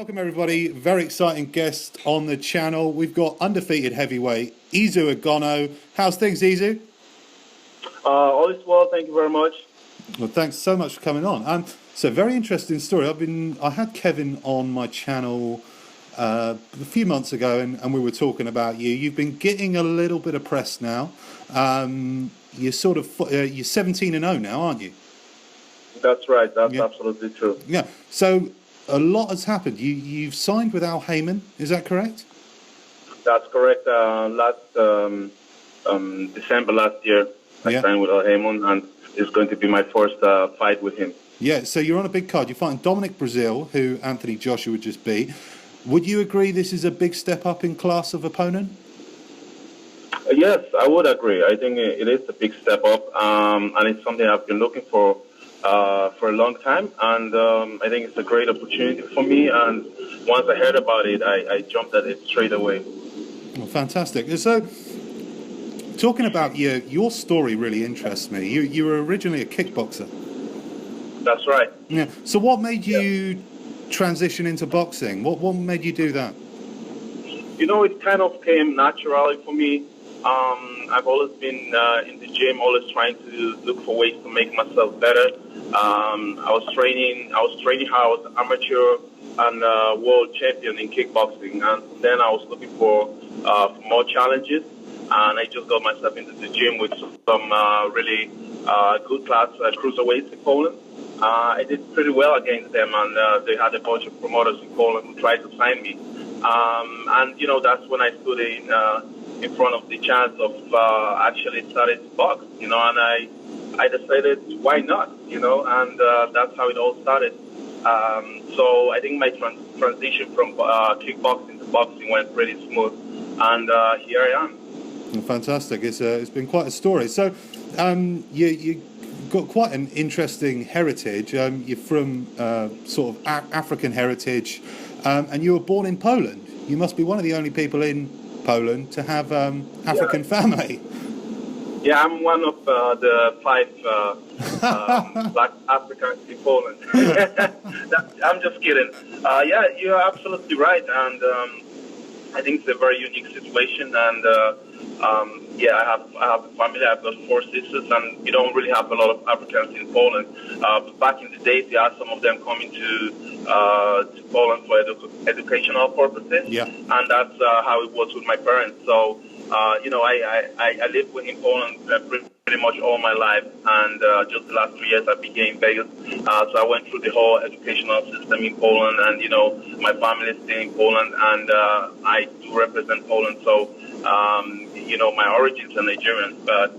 Welcome everybody, very exciting guest on the channel. We've got Undefeated Heavyweight Izu Ugonoh. How's things, Izu? All is well, thank you very much. Well, thanks so much for coming on. So very interesting story. I had Kevin on my channel a few months ago, and we were talking about you. You've been getting a little bit of press now. You're 17-0 now, aren't you? That's right. That's absolutely true. Yeah. So a lot has happened. You've signed with Haymon, is that correct? That's correct. December last year, I signed with Haymon, and it's going to be my first fight with him. Yeah. So you're on a big card. You're fighting Dominic Breazeale, who Anthony Joshua just beat. Would you agree this is a big step up in class of opponent? Yes, I would agree. I think it is a big step up, and it's something I've been looking for a long time, and I think it's a great opportunity for me, and once I heard about it, I jumped at it straight away. Well, fantastic. So, talking about your story really interests me. You were originally a kickboxer. That's right. Yeah. So what made you transition into boxing? What made you do that? You know, it kind of came naturally for me. I've always been in the gym, always trying to look for ways to make myself better. I was training hard. I was amateur and world champion in kickboxing, and then I was looking for more challenges, and I just got myself into the gym with some really good class cruiserweights in Poland. I did pretty well against them, and they had a bunch of promoters in Poland who tried to sign me. And you know, that's when I stood in front of the chance of actually starting to box, you know, and I decided, why not, you know, and that's how it all started. So I think my transition from kickboxing to boxing went pretty smooth, and here I am. Well, fantastic. It's been quite a story. So you got quite an interesting heritage. You're from sort of African heritage, and you were born in Poland. You must be one of the only people in Poland to have African family. Yeah, I'm one of the 5 black Africans in Poland. I'm just kidding. Yeah, you're absolutely right, and I think it's a very unique situation. And yeah, I have a family. I've got 4 sisters, and you don't really have a lot of Africans in Poland. But back in the days, you had some of them coming to Poland for educational purposes, and that's how it was with my parents. So, you know, I lived in Poland pretty much all my life, and just the last 3 years I became Vegas. So I went through the whole educational system in Poland, and you know, my family is still in Poland, and I do represent Poland. So, you know, my origins are Nigerian, but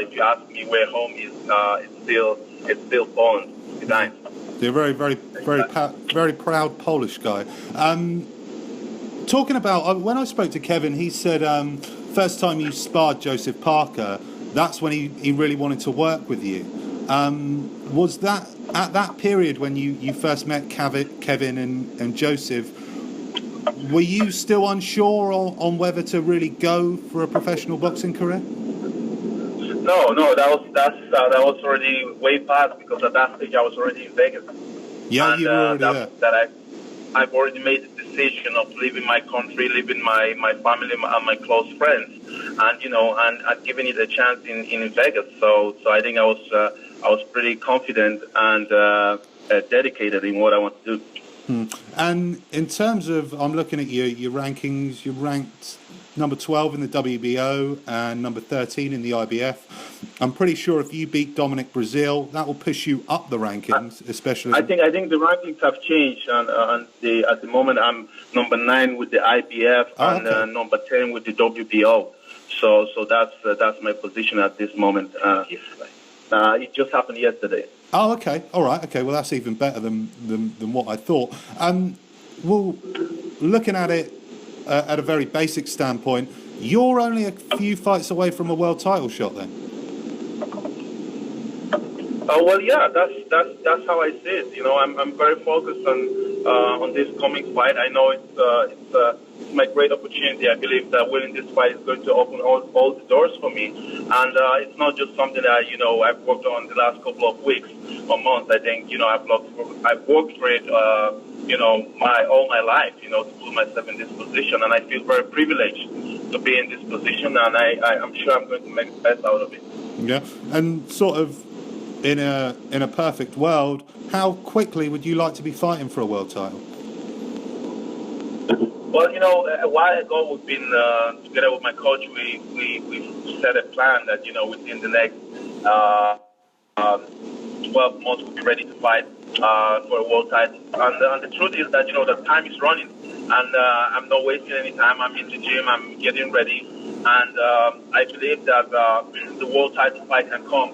if you ask me where home is, it's still Poland. Gdańsk. You're a very proud Polish guy. Talking about, when I spoke to Kevin, he said first time you sparred Joseph Parker, that's when he really wanted to work with you. Was that at that period when you first met Kevin and Joseph? Were you still unsure on whether to really go for a professional boxing career? No, that was already way past, because at that stage I was already in Vegas. Yeah, and, you were already there. I've already made the decision of leaving my country, leaving my family and my close friends, and you know, and I'd given it a chance in Vegas. So I think I was pretty confident and dedicated in what I want to do. And in terms of, I'm looking at your rankings. You're ranked number 12 in the WBO and number 13 in the IBF. I'm pretty sure if you beat Dominic Breazeale, that will push you up the rankings, especially. I think the rankings have changed, and at the moment I'm number 9 with the IBF and number 10 with the WBO. So that's my position at this moment. It just happened yesterday. Oh, okay. All right. Okay. Well, that's even better than what I thought. Well, looking at it at a very basic standpoint, you're only a few fights away from a world title shot, then. Well, yeah, that's how I see it. You know, I'm very focused on this coming fight. I know it's my great opportunity. I believe that winning this fight is going to open all the doors for me, and it's not just something that, you know, I've worked on the last couple of weeks or months. I think, you know, I've worked for it all my life, to put myself in this position, and I feel very privileged to be in this position, and I'm sure I'm going to make the best out of it. Yeah, and sort of in a perfect world, how quickly would you like to be fighting for a world title? Well, a while ago we've been together with my coach. We've set a plan that within the next 12 months we'll be ready to fight for a world title. And the truth is that the time is running, and I'm not wasting any time. I'm in the gym. I'm getting ready, and I believe that the world title fight can come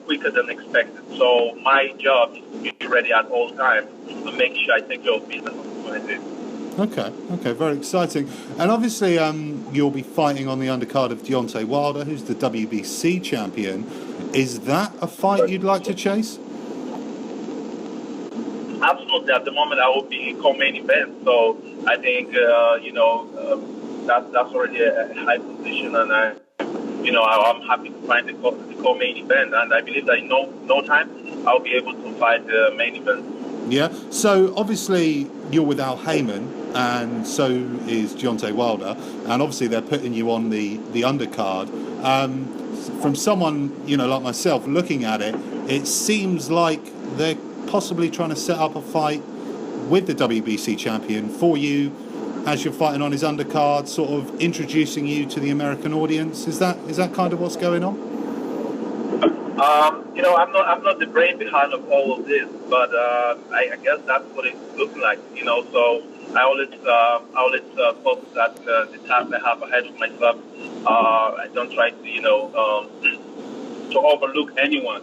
quicker than expected. So my job is to be ready at all times and make sure I take care of business when I do. Okay, very exciting. And obviously you'll be fighting on the undercard of Deontay Wilder, who's the WBC champion. Is that a fight you'd like to chase? Absolutely. At the moment, I will be in co-main event, so I think that's already a high position, and I'm happy to find the co-main event, and I believe that in no time I'll be able to fight the main event. Yeah. So obviously you're with Haymon, and so is Deontay Wilder, and obviously they're putting you on the undercard. From someone like myself looking at it, it seems like they're possibly trying to set up a fight with the WBC champion for you as you're fighting on his undercard, sort of introducing you to the American audience. Is that kind of what's going on? I'm not the brain behind of all of this, but I guess that's what it's looking like. So I always focus at the task I have ahead of myself. I don't try to overlook anyone,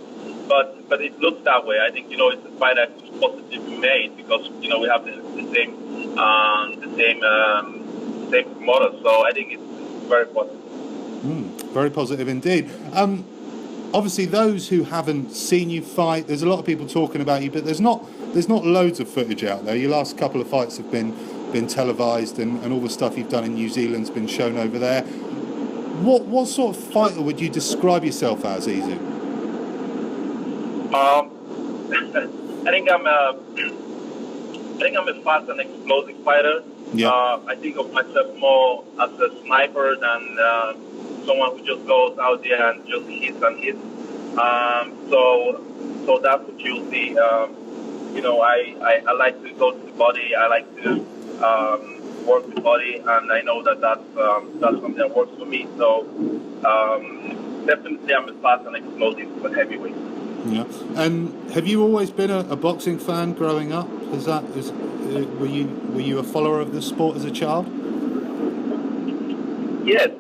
but it looks that way. I think it's a fight that's positively made because we have the same promoter. So I think it's very positive. Very positive indeed. Obviously, those who haven't seen you fight, there's a lot of people talking about you, but there's not loads of footage out there. Your last couple of fights have been televised, and all the stuff you've done in New Zealand's been shown over there. What sort of fighter would you describe yourself as, Izu? I think I'm a fast and explosive fighter. Yeah. I think of myself more as a sniper than someone who just goes out there and just hits and hits. So that's what you'll see. I like to go to the body. I like to work the body, and I know that's something that works for me. So definitely, I'm a fast and explosive heavyweight. Yeah. And have you always been a boxing fan growing up? Were you a follower of the sport as a child? Yes.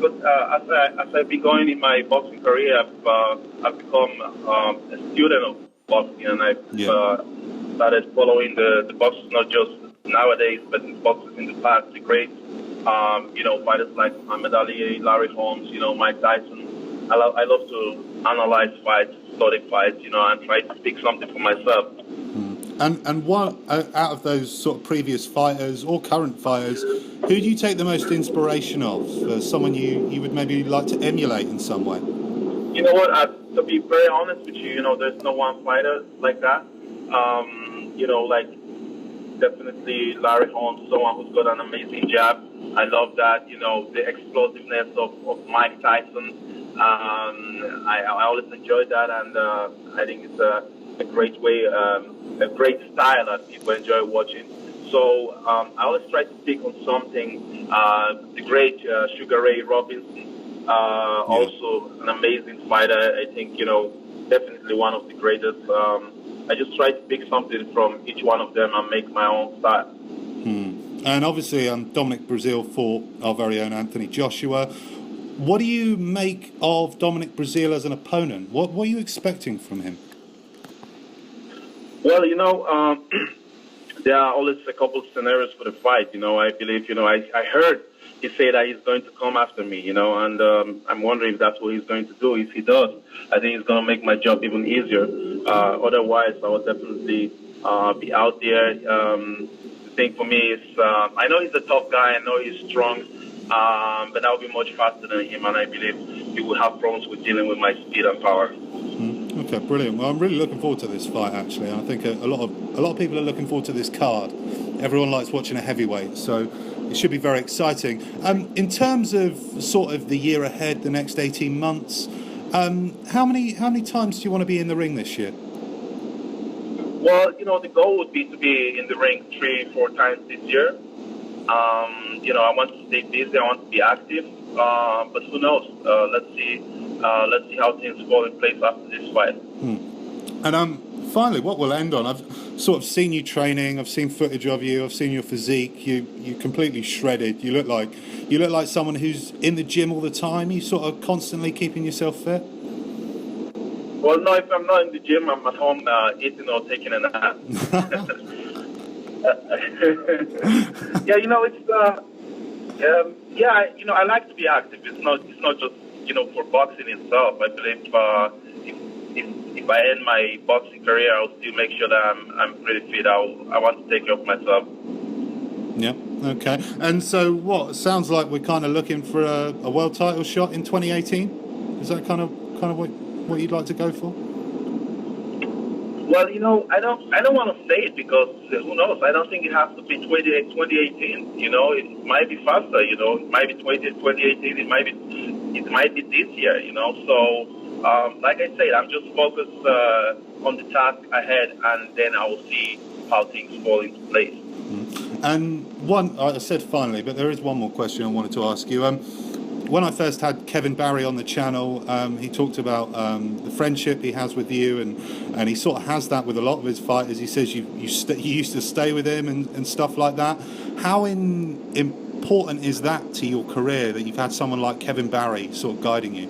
But as I've been going in my boxing career, I've become a student of boxing, and I've started following the boxers, not just nowadays, but the boxers in the past, the great, fighters like Muhammad Ali, Larry Holmes, Mike Tyson. I love to analyze fights, study fights, and try to speak something for myself. And what out of those sort of previous fighters or current fighters, who do you take the most inspiration of? Someone you would maybe like to emulate in some way? You know what? To be very honest with you, there's no one fighter like that. Definitely Larry Holmes, someone who's got an amazing jab. I love that. The explosiveness of Mike Tyson. I always enjoy that, and I think it's a great way, a great style that people enjoy watching. So I always try to pick on something. The great Sugar Ray Robinson, also an amazing fighter. I think definitely one of the greatest. I just try to pick something from each one of them and make my own style. And obviously, Dominic Breazeale fought our very own Anthony Joshua. What do you make of Dominic Breazeale as an opponent? What are you expecting from him? Well, there are always a couple of scenarios for the fight. I believe, I heard he say that he's going to come after me, and I'm wondering if that's what he's going to do. If he does, I think it's going to make my job even easier. Otherwise, I will definitely be out there. The thing for me is, I know he's a tough guy. I know he's strong, but I'll be much faster than him, and I believe he will have problems with dealing with my speed and power. Okay, brilliant. Well, I'm really looking forward to this fight, actually. I think a lot of people are looking forward to this card. Everyone likes watching a heavyweight, so it should be very exciting. In terms of sort of the year ahead, the next 18 months, how many times do you want to be in the ring this year? Well, the goal would be to be in the ring 3-4 times this year. I want to stay busy. I want to be active. But who knows? Let's see. Let's see how things fall in place after this fight. And finally, what we'll end on, I've sort of seen you training. I've seen footage of you. I've seen your physique. You completely shredded. You look like someone who's in the gym all the time. You sort of constantly keeping yourself fit. Well, no, if I'm not in the gym, I'm at home eating or taking a nap. Yeah, I like to be active. It's not just for boxing itself. I believe if I end my boxing career, I'll still make sure that I'm pretty fit. I want to take care of myself. Yeah. Okay. And so, what sounds like we're kind of looking for a world title shot in 2018. Is that kind of what you'd like to go for? Well, I don't want to say it because who knows? I don't think it has to be 2018. It might be faster. It might be 2018. It might be this year. So, like I said, I'm just focused on the task ahead, and then I will see how things fall into place. And I said finally, but there is one more question I wanted to ask you. When I first had Kevin Barry on the channel, he talked about the friendship he has with you, and he sort of has that with a lot of his fighters. He says you used to stay with him and stuff like that. How important is that to your career that you've had someone like Kevin Barry sort of guiding you?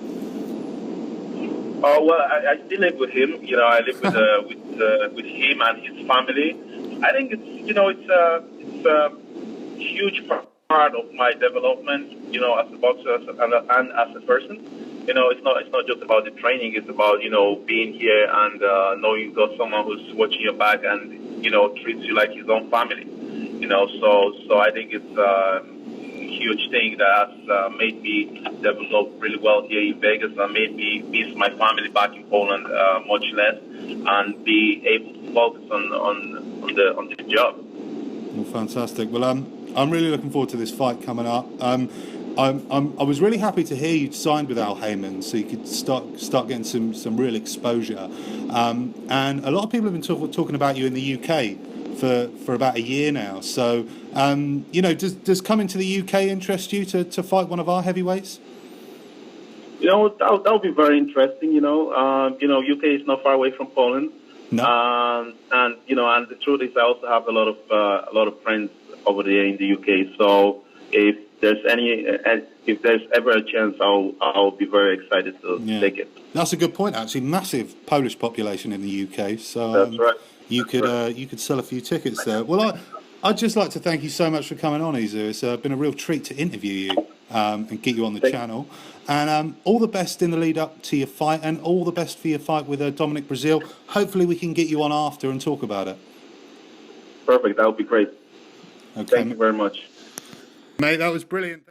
Oh well, I still live with him. I live with him and his family. I think it's a huge part of my development, as a boxer and as a person. It's not just about the training. It's about being here and knowing you've got someone who's watching your back and treats you like his own family. So I think it's a huge thing that has made me develop really well here in Vegas and made me miss my family back in Poland much less and be able to focus on the job. Well, fantastic. Well, I'm really looking forward to this fight coming up. I was really happy to hear you signed with Al Haymon, so you could start getting some real exposure. And a lot of people have been talking about you in the UK for about a year now. So, does coming to the UK interest you to fight one of our heavyweights? That would be very interesting. UK is not far away from Poland. No. And the truth is, I also have a lot of friends over there in the UK. So if there's ever a chance, I'll be very excited to take it. That's a good point, actually. Massive Polish population in the UK. So that's right. You could sell a few tickets there. Well, I'd just like to thank you so much for coming on, Izu. It's been a real treat to interview you and get you on the channel. And all the best in the lead up to your fight, and all the best for your fight with Dominic Breazeale. Hopefully we can get you on after and talk about it. Perfect. That would be great. Okay. Thank you very much. Mate, that was brilliant.